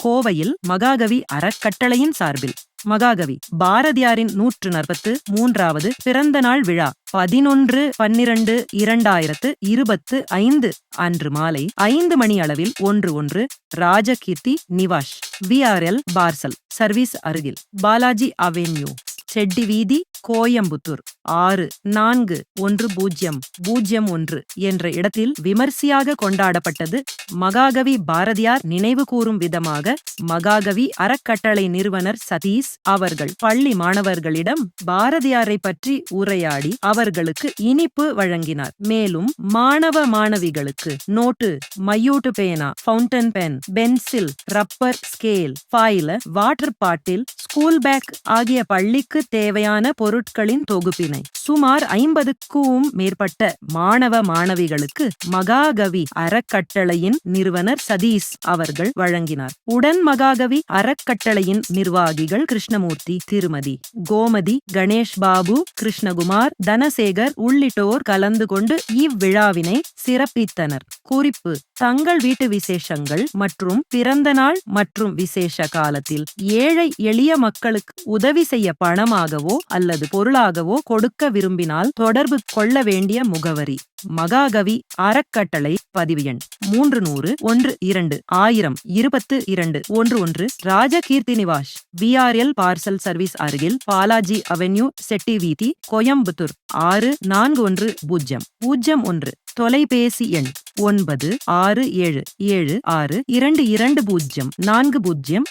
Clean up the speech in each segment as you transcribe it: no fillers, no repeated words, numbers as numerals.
கோவையில் மகாகவி அறக்கட்டளையின் சார்பில் மகாகவி பாரதியாரின் 143வது பிறந்த நாள் விழா 11/12/2025 அன்று மாலை 5 மணி அளவில் 1 ராஜகீர்த்தி நிவாஸ் VRL பார்சல் சர்வீஸ் அருகில் பாலாஜி அவென்யூ செட்டி வீதி கோயம்புத்தூர் 641001 என்ற இடத்தில் விமர்சையாக கொண்டாடப்பட்டது. மகாகவி பாரதியார் நினைவு கூறும் விதமாக மகாகவி அறக்கட்டளை நிறுவனர் சதீஷ் அவர்கள் பள்ளி மாணவர்களிடம் பாரதியாரை பற்றி உரையாடி அவர்களுக்கு இனிப்பு வழங்கினார். மேலும் மாணவ மாணவிகளுக்கு நோட்டு, மையூட்டு பேனா, fountain pen, pencil, rubber, scale, file, water bottle, school bag ஆகிய பள்ளிக்கு தேவையான பொருட்களின் தொகுப்பினை சுமார் 50க்கும் மேற்பட்ட மாணவ மாணவிகளுக்கு மகாகவி அறக்கட்டளையின் நிறுவனர் சதீஷ் அவர்கள் வழங்கினார். உடன் மகாகவி அறக்கட்டளையின் நிர்வாகிகள் கிருஷ்ணமூர்த்தி, திருமதி கோமதி, கணேஷ் பாபு, கிருஷ்ணகுமார், தனசேகர் உள்ளிட்டோர் கலந்து கொண்டு இவ்விழாவினை சிறப்பித்தனர். குறிப்பு: தங்கள் வீட்டு விசேஷங்கள் மற்றும் பிறந்த நாள் மற்றும் விசேஷ காலத்தில் ஏழை எளிய மக்களுக்கு உதவி செய்ய பணமாகவோ அல்லது பொருளாகவோ கொடுக்க விரும்பினால் தொடர்பு கொள்ள வேண்டிய முகவரி: மகாகவி அறக்கட்டளை, பதிவு எண் 300-12-1022-11 ராஜகீர்த்தி நிவாஸ் VRL பார்சல் சர்வீஸ் அருகில் பாலாஜி அவென்யூ செட்டி வீதி கோயம்புத்தூர் 641001. தொலைபேசி எண் 9677622040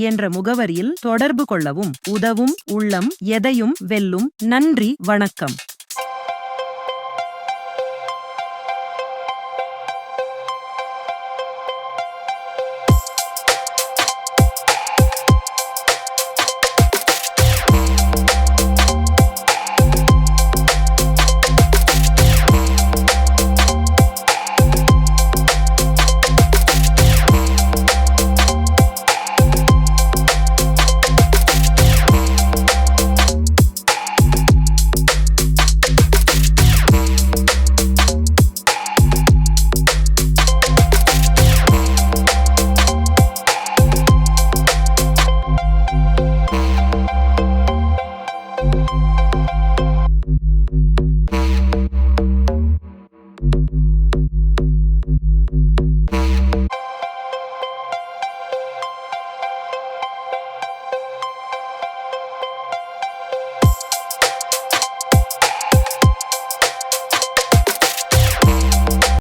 என்ற முகவரியில் தொடர்பு கொள்ளவும். உதவும் உள்ளம் எதையும் வெல்லும். நன்றி, வணக்கம்.